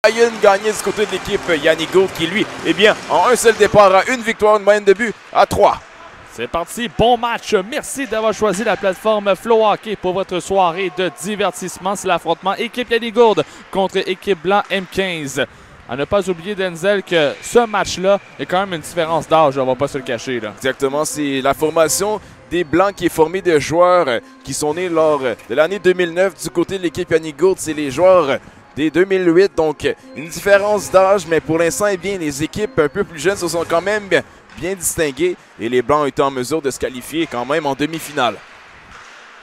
Ryan Gagné du côté de l'équipe Yannick Gourde qui lui, eh bien, en un seul départ a une victoire, une moyenne de but à 3. C'est parti, bon match. Merci d'avoir choisi la plateforme Flow Hockey pour votre soirée de divertissement. C'est l'affrontement équipe Yannick Gourde contre équipe blanc M15. À ne pas oublier, Denzel, que ce match-là est quand même une différence d'âge, on va pas se le cacher, là. Exactement, c'est la formation des Blancs qui est formée de joueurs qui sont nés lors de l'année 2009 du côté de l'équipe Yannick Gourde. C'est les joueurs des 2008, donc une différence d'âge, mais pour l'instant, eh bien, les équipes un peu plus jeunes se sont quand même bien distinguées et les Blancs ont été en mesure de se qualifier quand même en demi-finale.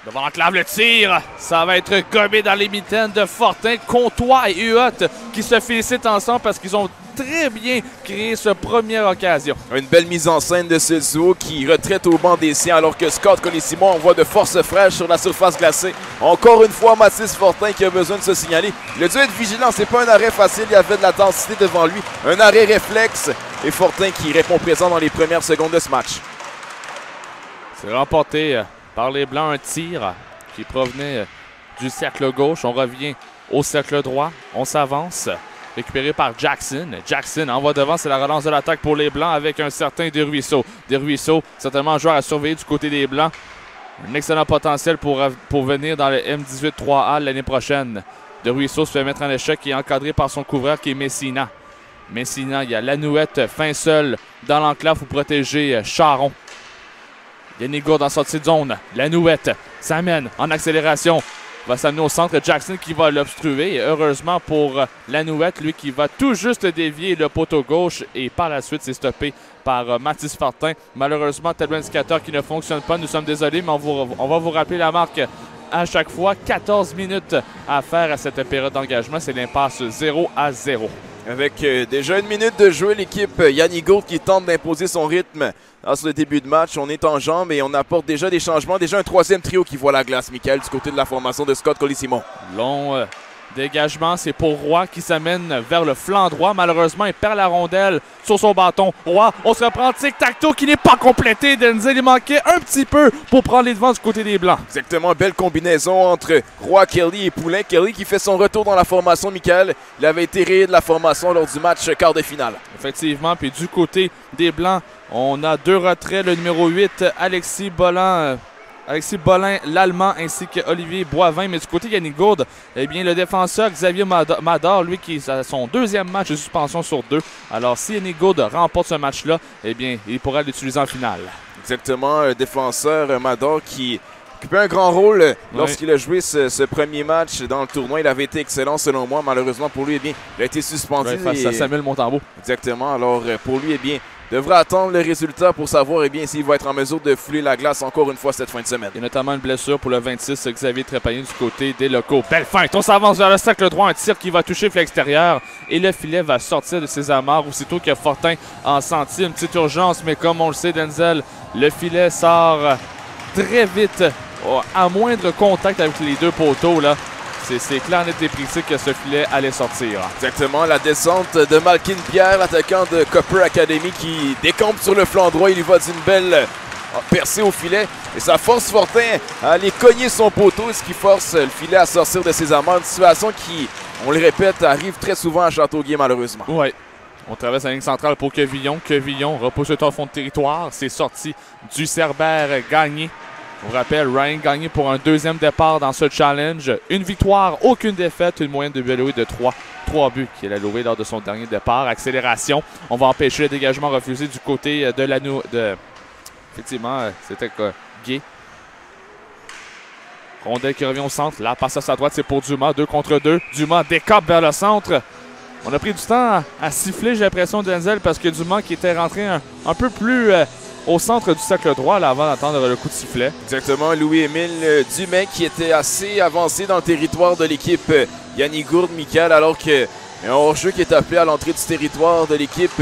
Devant l'enclave, le tir, ça va être gommé dans les mitaines de Fortin. Comtois et Huot qui se félicitent ensemble parce qu'ils ont très bien créé cette première occasion. Une belle mise en scène de ce duo qui retraite au banc des siens alors que Scott Colissimo envoie de force fraîche sur la surface glacée. Encore une fois, Mathis Fortin qui a besoin de se signaler. Il a dû être vigilant, c'est pas un arrêt facile, il y avait de la densité devant lui. Un arrêt réflexe et Fortin qui répond présent dans les premières secondes de ce match. C'est remporté par les Blancs, un tir qui provenait du cercle gauche. On revient au cercle droit, on s'avance. Récupéré par Jackson. Jackson envoie devant, c'est la relance de l'attaque pour les Blancs avec un certain Desruisseaux. Desruisseaux, certainement un joueur à surveiller du côté des Blancs. Un excellent potentiel pour venir dans le M18 3A l'année prochaine. Desruisseaux se fait mettre en échec et est encadré par son couvreur qui est Messina. Messina, il y a Lanouette fin seul dans l'enclave pour protéger Charon. Yannick Gourde en sortie de zone. Lanouette s'amène en accélération. Va s'amener au centre. Jackson qui va l'obstruer. Et heureusement pour Lanouette, lui qui va tout juste dévier le poteau gauche. Et par la suite, c'est stoppé par Mathis Fortin. Malheureusement, tableau indicateur qui ne fonctionne pas. Nous sommes désolés, mais on va vous rappeler la marque à chaque fois. 14 minutes à faire à cette période d'engagement. C'est l'impasse 0-0. Avec déjà une minute de jeu, l'équipe Yannick Gourde qui tente d'imposer son rythme dans ce début de match. On est en jambes et on apporte déjà des changements. Déjà un troisième trio qui voit la glace, Michael, du côté de la formation de Scott Colissimo. Long dégagement, c'est pour Roy qui s'amène vers le flanc droit. Malheureusement, il perd la rondelle sur son bâton. Roy, on se reprend tic-tac-toe qui n'est pas complété. Denzel, il manquait un petit peu pour prendre les devants du côté des Blancs. Exactement, belle combinaison entre Roy, Kelly et Poulain. Kelly qui fait son retour dans la formation, Michael. Il avait été rayé de la formation lors du match quart de finale. Effectivement, puis du côté des Blancs, on a deux retraits. Le numéro 8, Alexis Bolin, l'Allemand, ainsi qu'Olivier Boivin. Mais du côté Yannick Gourde, eh bien, le défenseur Xavier Mador, lui qui a son deuxième match de suspension sur 2. Alors, si Yannick Gourde remporte ce match-là, eh bien, il pourra l'utiliser en finale. Exactement, un défenseur Mador qui occupait un grand rôle lorsqu'il a joué ce premier match dans le tournoi. Il avait été excellent selon moi. Malheureusement pour lui, eh bien, il a été suspendu. Face à Samuel Montembeault. Exactement. Alors, pour lui, eh bien, devra attendre le résultat pour savoir s'il va être en mesure de fouler la glace encore une fois cette fin de semaine. Il y a notamment une blessure pour le 26, Xavier Trépanier du côté des locaux. Belle feinte, on s'avance vers le cercle droit, un tir qui va toucher l'extérieur et le filet va sortir de ses amarres aussitôt que Fortin en sentit une petite urgence. Mais comme on le sait, Denzel, le filet sort très vite à moindre contact avec les deux poteaux, là. C'est clair, net et précis que ce filet allait sortir. Exactement, la descente de Malkin Pierre, l'attaquant de Copper Academy qui décampe sur le flanc droit. Il y va d'une belle percée au filet. Et ça force Fortin à aller cogner son poteau, ce qui force le filet à sortir de ses amarres. Une situation qui, on le répète, arrive très souvent à Châteauguay malheureusement. Oui. On traverse la ligne centrale pour Quevillon. Quevillon repousse au fond de territoire. C'est sorti du Cerbère Gagné. On rappelle, Ryan Gagné pour un deuxième départ dans ce challenge. Une victoire, aucune défaite, une moyenne de but alloué de 3 buts qu'il a alloué lors de son dernier départ. Accélération, on va empêcher le dégagement refusé du côté de effectivement, c'était Gay. Rondelle qui revient au centre. Là, passe à sa droite, c'est pour Dumas. 2 contre 2. Dumas décape vers le centre. On a pris du temps à siffler, j'ai l'impression, Denzel, parce que Dumas qui était rentré un peu plus au centre du cercle droit là, avant d'entendre le coup de sifflet. Exactement, Louis-Émile Dumais qui était assez avancé dans le territoire de l'équipe Yannick Gourde, Michael, alors qu'un hors-jeu qui est appelé à l'entrée du territoire de l'équipe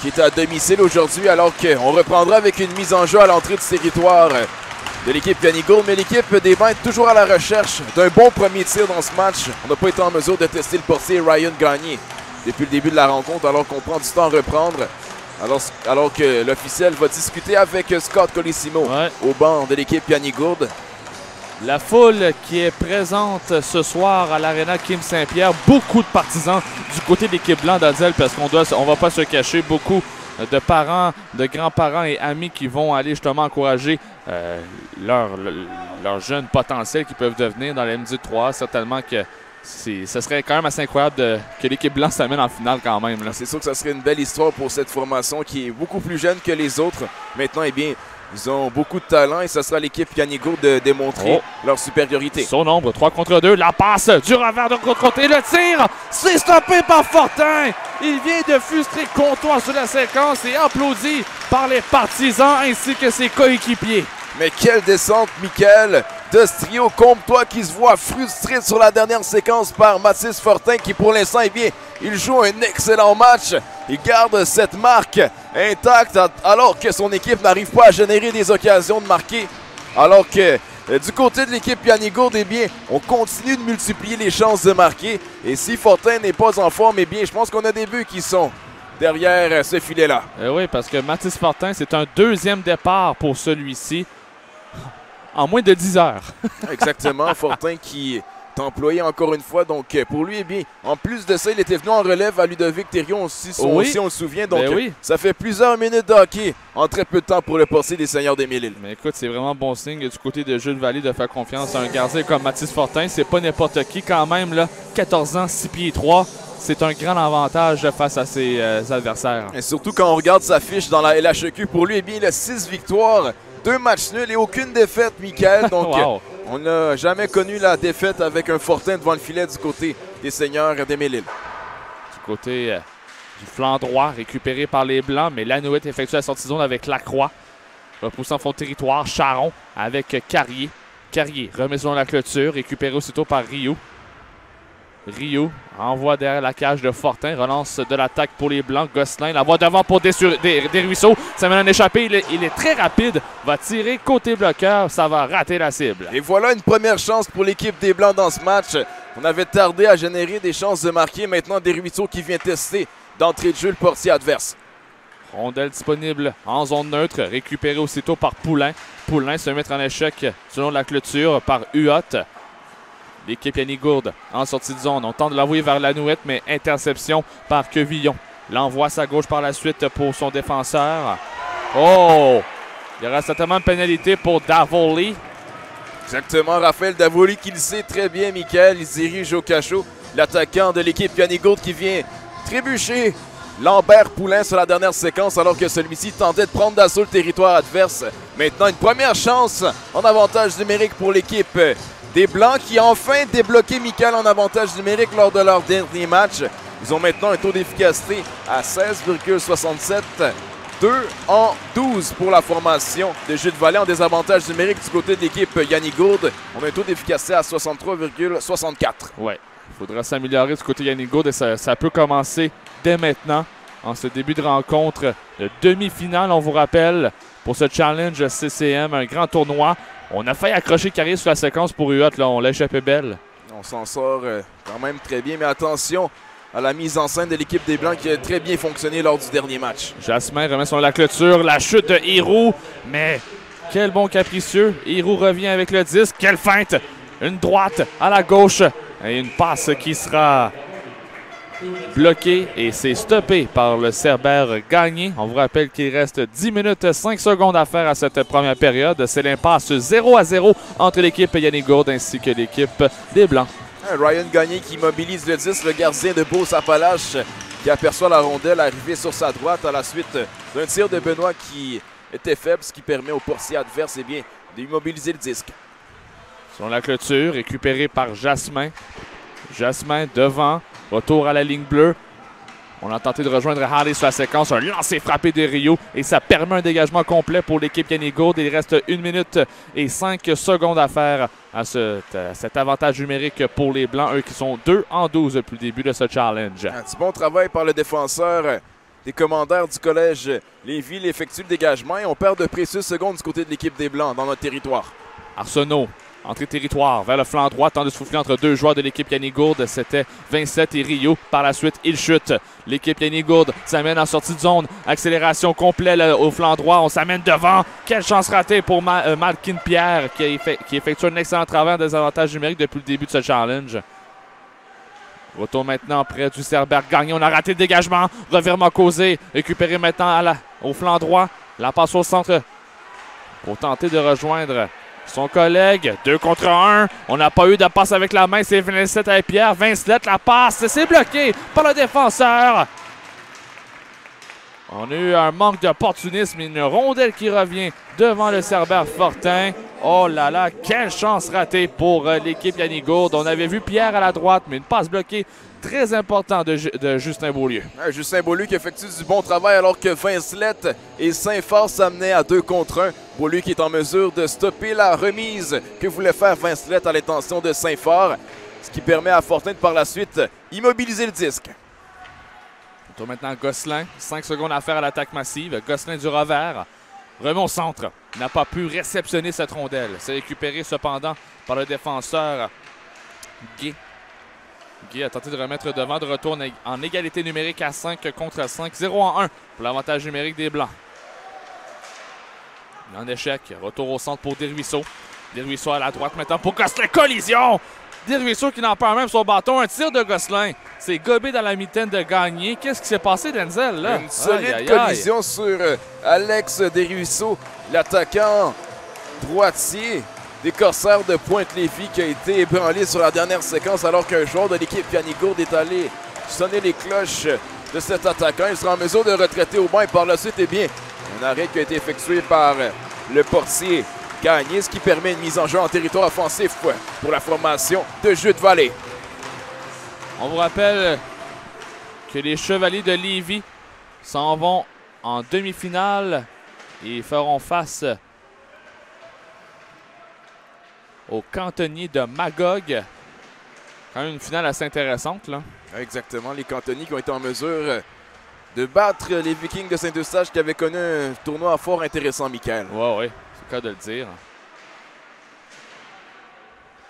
qui est à domicile aujourd'hui, alors qu'on reprendra avec une mise en jeu à l'entrée du territoire de l'équipe Yannick Gourde. Mais l'équipe des Blancs est toujours à la recherche d'un bon premier tir dans ce match. On n'a pas été en mesure de tester le portier Ryan Gagné depuis le début de la rencontre, alors qu'on prend du temps à reprendre. Alors que l'officiel va discuter avec Scott Colissimo au banc de l'équipe Yannick Gourde. La foule qui est présente ce soir à l'Arena Kim Saint-Pierre, beaucoup de partisans du côté de l'équipe blanc d'Adzel parce qu'on ne va pas se cacher, beaucoup de parents, de grands-parents et amis qui vont aller justement encourager leurs jeunes potentiels qui peuvent devenir dans la MD3. Certainement que ce serait quand même assez incroyable que l'équipe blanc s'amène en finale quand même. C'est sûr que ça serait une belle histoire pour cette formation qui est beaucoup plus jeune que les autres. Maintenant, eh bien, ils ont beaucoup de talent et ce sera l'équipe Yannick Gourde de démontrer leur supériorité. Son nombre, 3 contre 2, la passe du revers de côté, le tir, c'est stoppé par Fortin. Il vient de frustrer Comtois sur la séquence et applaudi par les partisans ainsi que ses coéquipiers. Mais quelle descente, Michael, de ce trio Comtois qui se voit frustré sur la dernière séquence par Mathis Fortin qui pour l'instant, eh bien, il joue un excellent match. Il garde cette marque intacte alors que son équipe n'arrive pas à générer des occasions de marquer. Alors que du côté de l'équipe Yannick Gourde, eh bien, on continue de multiplier les chances de marquer. Et si Fortin n'est pas en forme, eh bien, je pense qu'on a des buts qui sont derrière ce filet-là. Oui, parce que Mathis Fortin, c'est un deuxième départ pour celui-ci. En moins de 10 heures. Exactement. Fortin qui est employé encore une fois. Donc, pour lui, eh bien, en plus de ça, il était venu en relève à Ludovic Thériault aussi, si on le souvient. Donc, ça fait plusieurs minutes de hockey en très peu de temps pour le portier des Seigneurs d'Émile-Île. Mais écoute, c'est vraiment bon signe du côté de Jules Vallée de faire confiance à un gardien comme Mathis Fortin. C'est pas n'importe qui quand même, là. 14 ans, 6 pieds 3. C'est un grand avantage face à ses adversaires. Et surtout quand on regarde sa fiche dans la LHEQ, pour lui, eh bien, il a 6 victoires. 2 matchs nuls et aucune défaite, Michael. Donc, wow. On n'a jamais connu la défaite avec un Fortin devant le filet du côté des Seigneurs d'Émile-Île. Du côté du flanc droit, récupéré par les Blancs, mais Lanouette effectue la sortie de zone avec Lacroix. Repoussant fond de territoire, Charon avec Carrier. Carrier remet sur la clôture, récupéré aussitôt par Rio. Rio envoie derrière la cage de Fortin, relance de l'attaque pour les Blancs. Gosselin la voit devant pour des Ruisseaux. Ça mène un échappé, il est très rapide, va tirer côté bloqueur, ça va rater la cible. Et voilà une première chance pour l'équipe des Blancs dans ce match. On avait tardé à générer des chances de marquer. Maintenant, des Ruisseaux qui vient tester d'entrée de jeu le portier adverse. Rondelle disponible en zone neutre, récupérée aussitôt par Poulain. Poulain se met en échec selon la clôture par Huot. L'équipe Yannick Gourde en sortie de zone. On tente de l'envoyer vers Lanouette, mais interception par Quevillon. L'envoie à sa gauche par la suite pour son défenseur. Oh! Il y aura certainement une pénalité pour Davoli. Exactement, Raphaël Davoli qui le sait très bien, Michael. Il se dirige au cachot. L'attaquant de l'équipe Yannick Gourde qui vient trébucher Lambert Poulain sur la dernière séquence alors que celui-ci tentait de prendre d'assaut le territoire adverse. Maintenant, une première chance en avantage numérique pour l'équipe des Blancs qui a enfin débloqué Michael en avantage numérique lors de leur dernier match. Ils ont maintenant un taux d'efficacité à 16,67. 2 en 12 pour la formation de Jules Vallée en désavantage numérique du côté de l'équipe Yannick Gourde. On a un taux d'efficacité à 63,64. Oui, il faudra s'améliorer du côté Yannick Gourde et ça peut commencer dès maintenant en ce début de rencontre de demi-finale. On vous rappelle, pour ce challenge CCM, un grand tournoi. On a failli accrocher Carrier sur la séquence pour Huot, là, on l'a échappé belle. On s'en sort quand même très bien, mais attention à la mise en scène de l'équipe des Blancs qui a très bien fonctionné lors du dernier match. Jasmin remet sur la clôture, la chute de Héroux, mais quel bon capricieux. Héroux revient avec le disque, quelle feinte! Une droite à la gauche et une passe qui sera bloqué et c'est stoppé par le Cerbère Gagné. On vous rappelle qu'il reste 10 minutes 5 secondes à faire à cette première période. C'est l'impasse 0-0 entre l'équipe Yannick Gourde ainsi que l'équipe des Blancs. Ryan Gagné qui mobilise le 10, le gardien de Beauce-Appalaches qui aperçoit la rondelle arriver sur sa droite à la suite d'un tir de Benoît qui était faible, ce qui permet au portier adverse eh bien, d'immobiliser le disque. Sur la clôture, récupéré par Jasmin. Jasmin devant. Retour à la ligne bleue. On a tenté de rejoindre Harley sur la séquence. Un lancer frappé de Rio et ça permet un dégagement complet pour l'équipe Yannick Gourde. Il reste 1 minute et 5 secondes à faire à cet avantage numérique pour les Blancs. Eux qui sont 2 en 12 depuis le début de ce challenge. Un petit bon travail par le défenseur des commandeurs du collège Lévis. Il effectue le dégagement et on perd de précieuses secondes du côté de l'équipe des Blancs dans notre territoire. Arsenault Entrée territoire vers le flanc droit, temps de souffler entre deux joueurs de l'équipe Yannick Gourde. C'était Vincent et Rio. Par la suite, il chute. L'équipe Yannick Gourde s'amène en sortie de zone. Accélération complète au flanc droit. On s'amène devant. Quelle chance ratée pour Malkin Pierre qui effectue un excellent travail en désavantage numérique depuis le début de ce challenge. Retour maintenant près du Cerber Gagné. On a raté le dégagement. Revirement causé. Récupéré maintenant au flanc droit. La passe au centre pour tenter de rejoindre son collègue. 2 contre 1. On n'a pas eu de passe avec la main. C'est Vincent et Pierre. Vincent, la passe. C'est bloqué par le défenseur. On a eu un manque d'opportunisme. Une rondelle qui revient devant le Cerber Fortin. Oh là là, quelle chance ratée pour l'équipe Yannick Gourde. On avait vu Pierre à la droite, mais une passe bloquée très importante de Justin Beaulieu. Justin Beaulieu qui effectue du bon travail alors que Vincelette et Saint-Fort s'amenaient à 2 contre 1. Beaulieu qui est en mesure de stopper la remise que voulait faire Vincelette à l'intention de Saint-Fort, ce qui permet à Fortin de par la suite immobiliser le disque. Retour maintenant Gosselin. 5 secondes à faire à l'attaque massive. Gosselin du revers. Remet au centre. N'a pas pu réceptionner cette rondelle. C'est récupéré cependant par le défenseur Guy. Guy a tenté de remettre devant, de retour en égalité numérique à 5 contre 5. 0-1 pour l'avantage numérique des Blancs. En échec. Retour au centre pour Desruisseaux. Desruisseaux à la droite maintenant pour Gosselin. Collision! Desruisseaux qui n'en perd même son bâton. Un tir de Gosselin. C'est gobé dans la mitaine de Gagné. Qu'est-ce qui s'est passé, Denzel? Là? Une solide collision sur Alex Desruisseaux, l'attaquant droitier des Corsaires de Pointe-Lévis qui a été ébranlé sur la dernière séquence alors qu'un joueur de l'équipe Yannick Gourde est allé sonner les cloches de cet attaquant. Il sera en mesure de retraiter au banc et par la suite, eh bien, un arrêt qui a été effectué par le portier Gagné, ce qui permet une mise en jeu en territoire offensif pour la formation de Jutte-Vallée. On vous rappelle que les Chevaliers de Lévis s'en vont en demi-finale et feront face aux Cantonniers de Magog. Quand même une finale assez intéressante, là. Exactement, les Cantonniers qui ont été en mesure de battre les Vikings de Saint-Eustache qui avaient connu un tournoi fort intéressant, Michael. Oui, c'est le cas de le dire.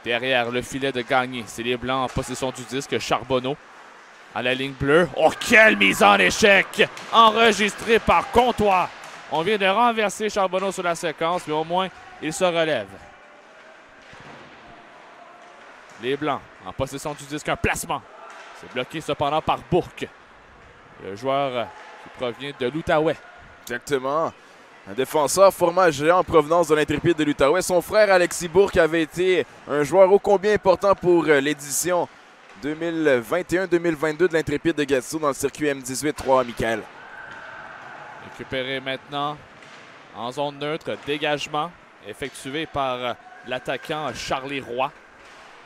Derrière le filet de Gagné, c'est les Blancs en possession du disque. Charbonneau à la ligne bleue. Oh, quelle mise en échec! Enregistrée par Comtois. On vient de renverser Charbonneau sur la séquence, mais au moins, il se relève. Les Blancs en possession du disque. Un placement. C'est bloqué cependant par Bourque, le joueur qui provient de l'Outaouais. Exactement. Un défenseur format géant en provenance de l'Intrépide de l'Outaouais. Son frère Alexis Bourque avait été un joueur ô combien important pour l'édition 2021-2022 de l'Intrépide de Gatineau dans le circuit M18-3, Michael. Récupéré maintenant en zone neutre. Dégagement effectué par l'attaquant Charlie Roy.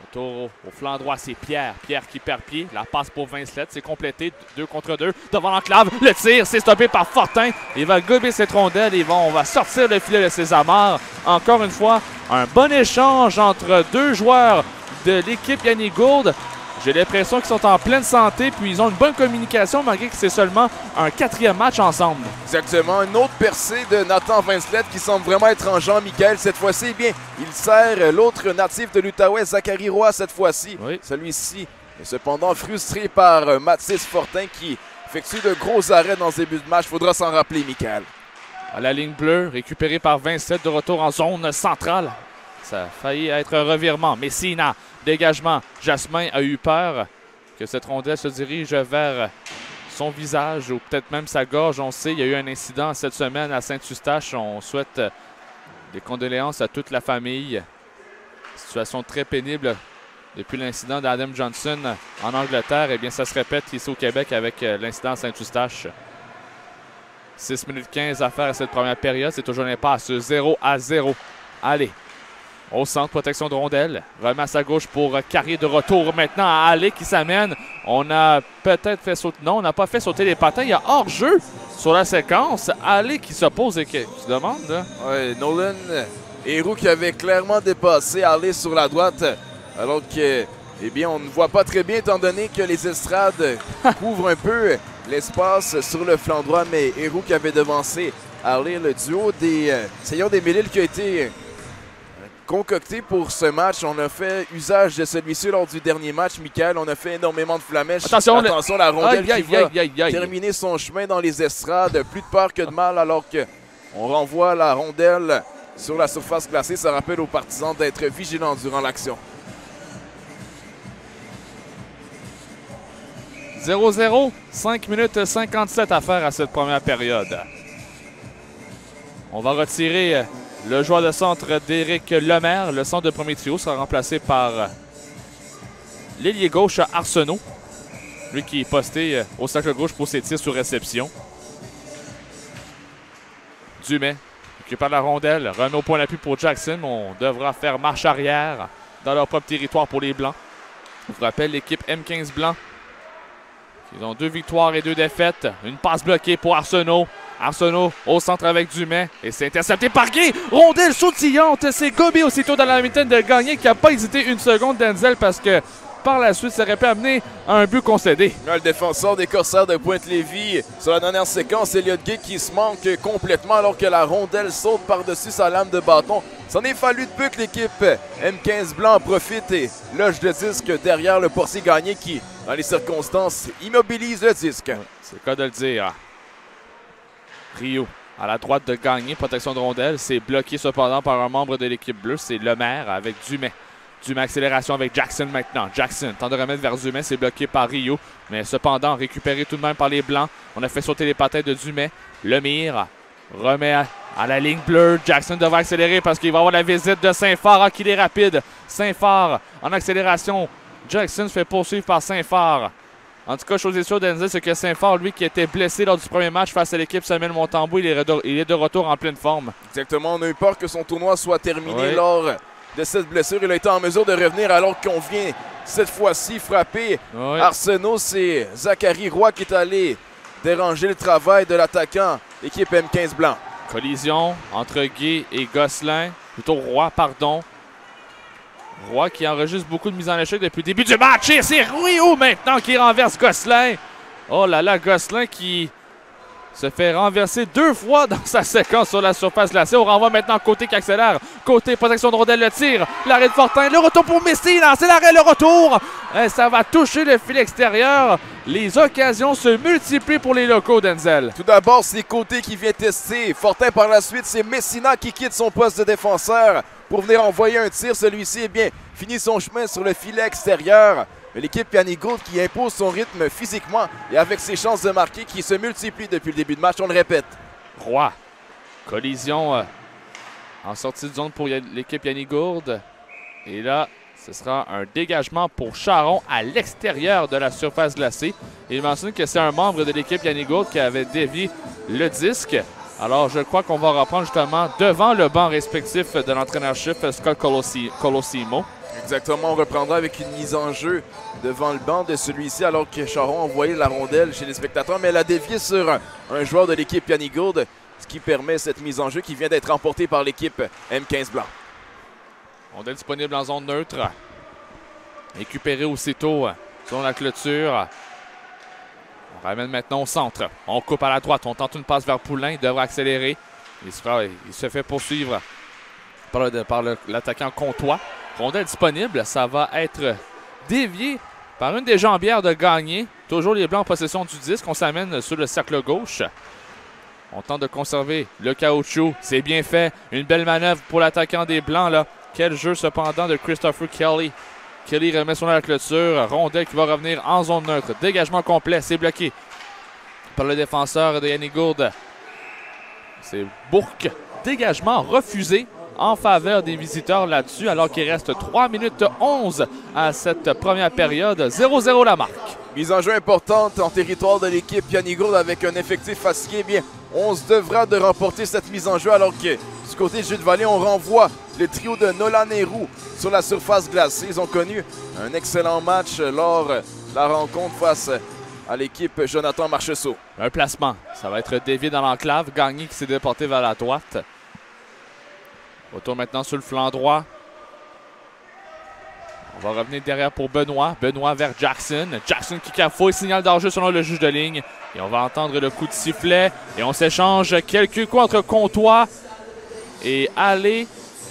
Autour au flanc droit, c'est Pierre. Pierre qui perd pied. La passe pour Vincelette. C'est complété. 2 contre 2. Devant l'enclave. Le tir, c'est stoppé par Fortin. Il va gober cette rondelle. On va sortir le filet de ses amarres. Encore une fois, un bon échange entre deux joueurs de l'équipe Yannick Gourde. J'ai l'impression qu'ils sont en pleine santé, puis ils ont une bonne communication, malgré que c'est seulement un 4e match ensemble. Exactement. Une autre percée de Nathan Vincelette qui semble vraiment être en jambes, Michael. Cette fois-ci, eh bien, il sert l'autre natif de l'Outaouais, Zachary Roy, cette fois-ci. Oui. Celui-ci est cependant frustré par Mathis Fortin qui effectue de gros arrêts dans ce début de match. Faudra s'en rappeler, Michael. À la ligne bleue, récupéré par Vincent de retour en zone centrale. Ça a failli être un revirement. Messina, dégagement. Jasmin a eu peur que cette rondelle se dirige vers son visage ou peut-être même sa gorge. On sait, il y a eu un incident cette semaine à Saint-Eustache. On souhaite des condoléances à toute la famille. Situation très pénible depuis l'incident d'Adam Johnson en Angleterre. Eh bien, ça se répète ici au Québec avec l'incident à Saint-Eustache. 6 minutes 15 à faire à cette première période. C'est toujours l'impasse 0-0. Allez. Au centre, protection de rondelle. Remasse à gauche pour Carrier de retour maintenant à Allé qui s'amène. On a peut-être fait sauter. Non, on n'a pas fait sauter les patins. Il y a hors-jeu sur la séquence. Allé qui se pose et qui demande. Oui, Nolan Héroux qui avait clairement dépassé Allé sur la droite. Alors que, eh bien, on ne voit pas très bien étant donné que les estrades couvrent un peu l'espace sur le flanc droit. Mais Héroux qui avait devancé Allé, le duo des Saillons des Mélilles qui a été concocté pour ce match. On a fait usage de celui-ci lors du dernier match, Michael. On a fait énormément de flamèches. Attention, la rondelle qui va terminer son chemin dans les estrades. Plus de peur que de mal alors qu'on renvoie la rondelle sur la surface glacée. Ça rappelle aux partisans d'être vigilants durant l'action. 0-0, 5 minutes 57 à faire à cette première période. On va retirer le joueur de centre d'Éric Lemaire. Le centre de premier trio sera remplacé par l'ailier gauche Arsenault. Lui qui est posté au cercle gauche pour ses tirs sur réception. Dumais récupère la rondelle, remet au point d'appui pour Jackson. On devra faire marche arrière dans leur propre territoire pour les Blancs. Je vous rappelle l'équipe M15 Blanc. Ils ont 2 victoires et 2 défaites. Une passe bloquée pour Arsenault. Arsenault au centre avec Dumais. Et c'est intercepté par Guy. Rondelle sautillante. C'est Gobé aussitôt dans la vingtaine de gagner qui n'a pas hésité une seconde, Denzel, parce que par la suite, ça aurait pu amener à un but concédé. Le défenseur des Corsaires de Pointe-Lévis, sur la dernière séquence, Elliott Gay qui se manque complètement alors que la rondelle saute par-dessus sa lame de bâton. Ça n'est fallu de peu que l'équipe M15 Blanc en profite et loge le disque derrière le portier gagné qui, dans les circonstances, immobilise le disque. C'est le cas de le dire. Rio à la droite de Gagné, protection de rondelle. C'est bloqué cependant par un membre de l'équipe bleue, c'est Lemaire avec Dumais. Dumais accélération avec Jackson maintenant. Jackson tente de remettre vers Dumais, c'est bloqué par Rio. Mais cependant, récupéré tout de même par les Blancs. On a fait sauter les patins de Dumais. Lemire remet à la ligne bleue. Jackson devrait accélérer parce qu'il va avoir la visite de Saint-Phar. Ah, qu'il est rapide. Saint-Phar en accélération. Jackson se fait poursuivre par Saint-Phar. En tout cas, chose est sûre, Denzel, c'est que Saint-Phar, lui, qui était blessé lors du premier match face à l'équipe Samuel Montembeault, il est de retour en pleine forme. Exactement. On a eu peur que son tournoi soit terminé lors de cette blessure. Il a été en mesure de revenir alors qu'on vient cette fois-ci frapper Arsenault. C'est Zachary Roy qui est allé déranger le travail de l'attaquant, équipe M15 Blanc. Collision entre Guy et Gosselin. Plutôt Roy, pardon. Roy qui enregistre beaucoup de mises en échec depuis le début du match. Et c'est Rio maintenant qui renverse Gosselin. Oh là là, Gosselin qui se fait renverser 2 fois dans sa séquence sur la surface glacée. On renvoie maintenant côté qui accélère. Côté protection de rondelle, le tir. L'arrêt de Fortin. Le retour pour Messina. C'est l'arrêt, le retour. Et ça va toucher le fil extérieur. Les occasions se multiplient pour les locaux, Denzel. Tout d'abord, c'est Côté qui vient tester. Fortin par la suite, c'est Messina qui quitte son poste de défenseur pour venir envoyer un tir. Celui-ci, finit son chemin sur le filet extérieur. L'équipe Yannick Gourde qui impose son rythme physiquement et avec ses chances de marquer qui se multiplient depuis le début de match, on le répète. Roy, collision en sortie de zone pour l'équipe Yannick Gourde. Et là, ce sera un dégagement pour Charon à l'extérieur de la surface glacée. Il mentionne que c'est un membre de l'équipe Yannick Gourde qui avait dévié le disque. Alors, je crois qu'on va reprendre justement devant le banc respectif de l'entraîneur-chef Scott Colosimo. Exactement, on reprendra avec une mise en jeu devant le banc de celui-ci alors que Charon a envoyé la rondelle chez les spectateurs, mais elle a dévié sur un joueur de l'équipe Yannick Gourde, ce qui permet cette mise en jeu qui vient d'être remportée par l'équipe M15 Blanc. Rondelle disponible en zone neutre. Récupéré aussitôt selon la clôture. On ramène maintenant au centre. On coupe à la droite, on tente une passe vers Poulain, il devrait accélérer. Il se fait poursuivre par l'attaquant Comtois. Rondelle disponible, ça va être dévié par une des jambières de Gagné. Toujours les Blancs en possession du disque. On s'amène sur le cercle gauche. On tente de conserver le caoutchouc. C'est bien fait. Une belle manœuvre pour l'attaquant des Blancs, là. Quel jeu cependant de Christopher Kelly. Kelly remet son la clôture. Rondelle qui va revenir en zone neutre. Dégagement complet. C'est bloqué par le défenseur de Yannick Gourde. C'est Bourque. Dégagement refusé en faveur des visiteurs là-dessus, alors qu'il reste 3 minutes 11 à cette première période. 0-0 la marque. Mise en jeu importante en territoire de l'équipe Yannick Gourde avec un effectif fatigué. On se devra de remporter cette mise en jeu alors que du côté de Jules Vallée, on renvoie le trio de Nolan et Roux sur la surface glacée. Ils ont connu un excellent match lors de la rencontre face à l'équipe Jonathan Marchessault. Un placement. Ça va être dévié dans l'enclave. Gagné qui s'est déporté vers la droite. Retour maintenant sur le flanc droit. On va revenir derrière pour Benoît. Benoît vers Jackson. Jackson qui cafouille, signal d'enjeu selon le juge de ligne. Et on va entendre le coup de sifflet. Et on s'échange quelques coups entre Comtois et Allé.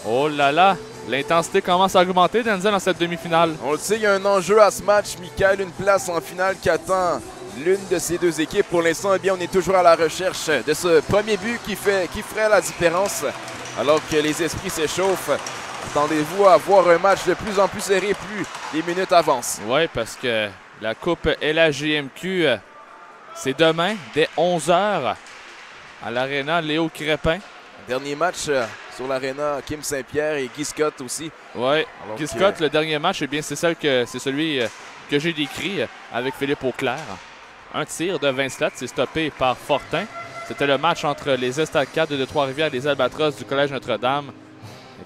Oh là là. L'intensité commence à augmenter, Denzel, dans cette demi-finale. On le sait, il y a un enjeu à ce match, Michael, une place en finale qui attend l'une de ces deux équipes. Pour l'instant, eh bien, on est toujours à la recherche de ce premier but qui ferait la différence. Alors que les esprits s'échauffent, attendez-vous à voir un match de plus en plus serré plus les minutes avancent. Oui, parce que la Coupe LHJMQ, c'est demain, dès 11h, à l'Arena Léo Crépin. Dernier match sur l'Arena, Kim Saint-Pierre et Guy Scott aussi. Oui, Guy Scott, le dernier match, eh bien, c'est celui que j'ai décrit avec Philippe Auclair. Un tir de Vincelette, c'est stoppé par Fortin. C'était le match entre les Estacades de Trois-Rivières et les Albatros du Collège Notre-Dame.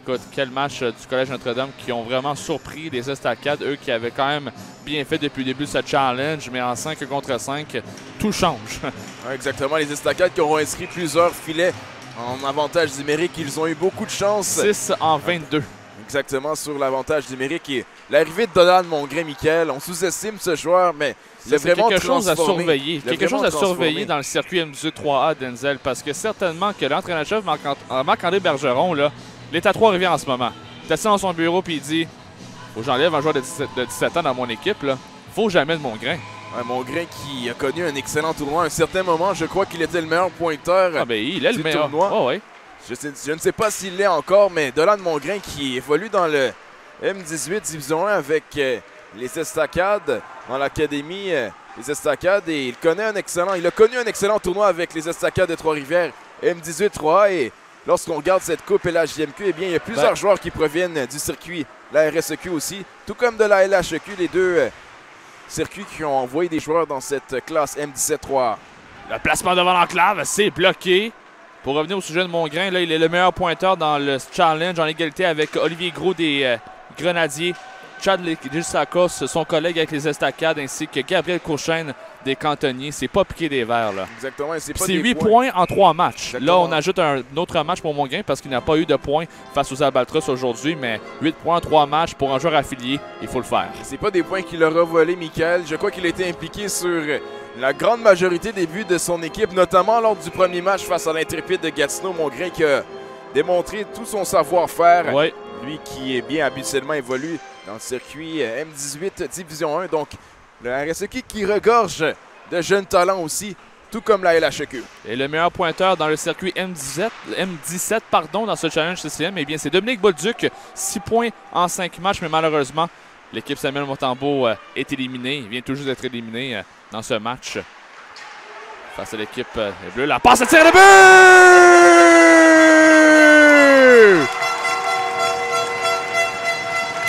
Écoute, quel match du Collège Notre-Dame qui ont vraiment surpris les Estacades, eux qui avaient quand même bien fait depuis le début de ce challenge, mais en 5 contre 5, tout change. Ouais, exactement, les Estacades qui auront inscrit plusieurs filets en avantage numérique. Ils ont eu beaucoup de chance. 6 en 22. Exactement, sur l'avantage numérique. Et l'arrivée de Dolan Mongrain, Michael, on sous-estime ce joueur, mais c'est quelque chose à surveiller. Quelque chose à surveiller dans le circuit M18-3A, Denzel, parce que certainement que l'entraîneur-chef Marc-André Bergeron, là, il est à Trois-Rivières en ce moment. Il est assis dans son bureau et il dit « Faut que j'enlève un joueur de 17 ans dans mon équipe. Là. Faut jamais de Mongrain. » Ouais, Mongrain qui a connu un excellent tournoi. À un certain moment, je crois qu'il était le meilleur pointeur il est le meilleur tournoi. Oh, ouais. Je ne sais pas s'il l'est encore, mais Dolan Mongrain qui évolue dans le M18 Division 1 avec les Estacades dans l'académie des Estacades et il a connu un excellent tournoi avec les Estacades de Trois-Rivières M18 3A et lorsqu'on regarde cette coupe LHJMQ, eh bien, il y a plusieurs joueurs qui proviennent du circuit, la RSEQ aussi, tout comme de la LHEQ, les deux circuits qui ont envoyé des joueurs dans cette classe M17 3A. Le placement devant l'enclave, c'est bloqué. Pour revenir au sujet de Mongrain, là, il est le meilleur pointeur dans le challenge en égalité avec Olivier Gros des Grenadiers, Chad Gilsakos, son collègue avec les Estacades, ainsi que Gabriel Courchaine des Cantonniers. C'est pas piqué des verres, là. Exactement. C'est 8 points en 3 matchs. Exactement. Là, on ajoute un autre match pour Mongrain parce qu'il n'a pas eu de points face aux Albatros aujourd'hui, mais 8 points en 3 matchs pour un joueur affilié, il faut le faire. C'est pas des points qu'il aura volé, Michael. Je crois qu'il a été impliqué sur la grande majorité des buts de son équipe, notamment lors du premier match face à l'intrépide de Gatineau. Mongrain qui a démontré tout son savoir-faire. Ouais. Lui qui est bien habituellement évolue dans le circuit M18 Division 1. Donc, le RSEQ qui regorge de jeunes talents aussi, tout comme la LHEQ. Et le meilleur pointeur dans le circuit M17 dans ce challenge CCM, eh bien, c'est Dominique Bolduc. 6 points en 5 matchs, mais malheureusement, l'équipe Samuel Montembeault est éliminée. Il vient tout juste d'être éliminé dans ce match face à l'équipe bleue. La passe à tir de but!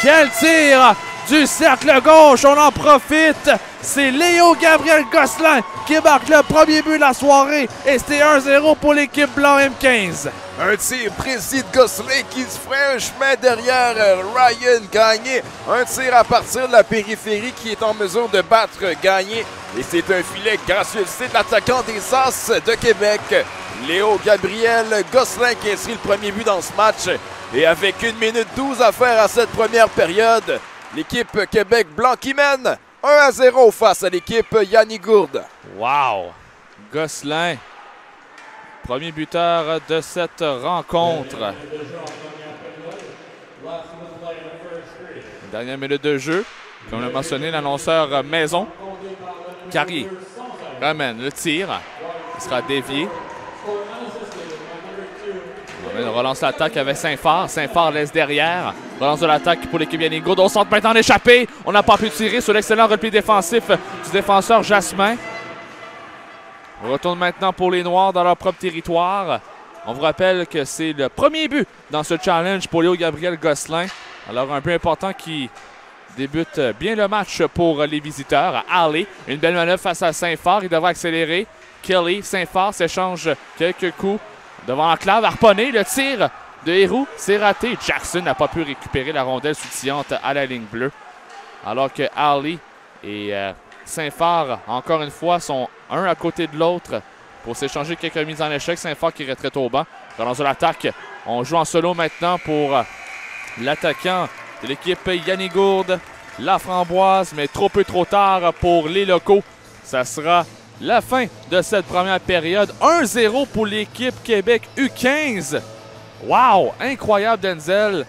Quel tir du cercle gauche! On en profite! C'est Léo Gabriel Gosselin qui marque le premier but de la soirée et c'est 1-0 pour l'équipe blanc M15. Un tir précis de Gosselin qui se ferait un chemin derrière Ryan Gagné. Un tir à partir de la périphérie qui est en mesure de battre Gagné. Et c'est un filet gracieuseté de l'attaquant des As de Québec, Léo Gabriel Gosselin, qui inscrit le premier but dans ce match. Et avec 1 minute 12 à faire à cette première période, l'équipe Québec blanc qui mène 1-0 face à l'équipe Yannick Gourde. Wow! Gosselin, premier buteur de cette rencontre. Dernière minute de jeu. Comme l'a mentionné l'annonceur Maison. Carrier ramène le tir. Il sera dévié. On relance l'attaque avec Saint-Phar. Saint-Phar laisse derrière. Relance de l'attaque pour l'équipe Yannick Gourde. On sent maintenant l'échappée. On n'a pas pu tirer sur l'excellent repli défensif du défenseur Jasmin. On retourne maintenant pour les Noirs dans leur propre territoire. On vous rappelle que c'est le premier but dans ce challenge pour Léo Gabriel Gosselin. Alors un but important qui débute bien le match pour les visiteurs. Alley, une belle manœuvre face à Saint-Phar. Il devra accélérer. Kelly, Saint-Phar s'échange quelques coups. Devant l'enclave, harponné, le tir de Héroux, c'est raté. Jackson n'a pas pu récupérer la rondelle soutillante à la ligne bleue. Alors que Alley et Saint-Phar, encore une fois, sont un à côté de l'autre pour s'échanger quelques mises en échec. Saint-Phar qui retraite au banc. Relance de l'attaque. On joue en solo maintenant pour l'attaquant de l'équipe Yannick Gourde. La Framboise, mais trop peu trop tard pour les locaux. Ça sera la fin de cette première période. 1-0 pour l'équipe Québec U15. Wow! Incroyable, Denzel.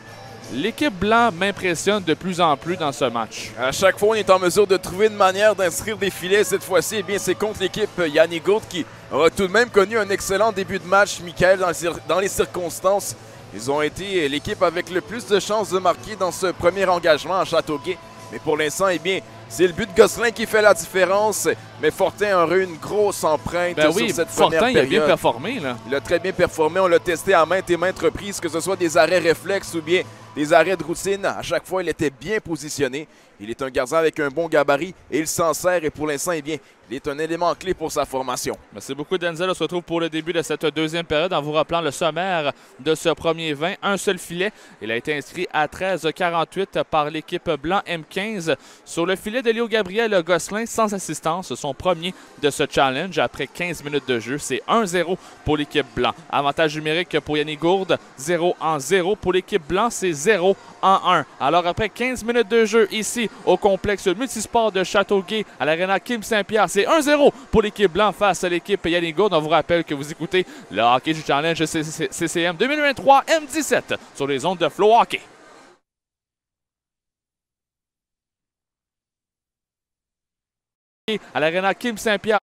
L'équipe blanc m'impressionne de plus en plus dans ce match. À chaque fois, on est en mesure de trouver une manière d'inscrire des filets. Cette fois-ci, eh bien, c'est contre l'équipe Yanni Gourde qui aura tout de même connu un excellent début de match. Michael, dans les circonstances, ils ont été l'équipe avec le plus de chances de marquer dans ce premier engagement à Châteauguay. Mais pour l'instant, eh bien, c'est le but de Gosselin qui fait la différence. Mais Fortin aurait eu une grosse empreinte sur cette première Fortin, période. il a bien performé, là. Il a très bien performé. On l'a testé à maintes et maintes reprises, que ce soit des arrêts réflexes ou bien des arrêts de routine. À chaque fois, il était bien positionné. Il est un gardien avec un bon gabarit et il s'en sert. Et pour l'instant, eh bien, il est un élément clé pour sa formation. Merci beaucoup, Denzel. On se retrouve pour le début de cette deuxième période en vous rappelant le sommaire de ce premier 20. Un seul filet. Il a été inscrit à 13h48 par l'équipe blanc M15. Sur le filet de Léo Gabriel Gosselin, sans assistance, son premier de ce challenge après 15 minutes de jeu. C'est 1-0 pour l'équipe blanc. Avantage numérique pour Yanni Gourde, 0-0. Pour l'équipe blanc, c'est 0-1. Alors après 15 minutes de jeu ici au complexe multisport de Châteauguay à l'Arena Kim Saint-Pierre, c'est 1-0 pour l'équipe blanc face à l'équipe Yanni Gourde. On vous rappelle que vous écoutez le hockey du challenge CCM 2023 M17 sur les ondes de Flow Hockey. À l'Arena Kim Saint-Pierre.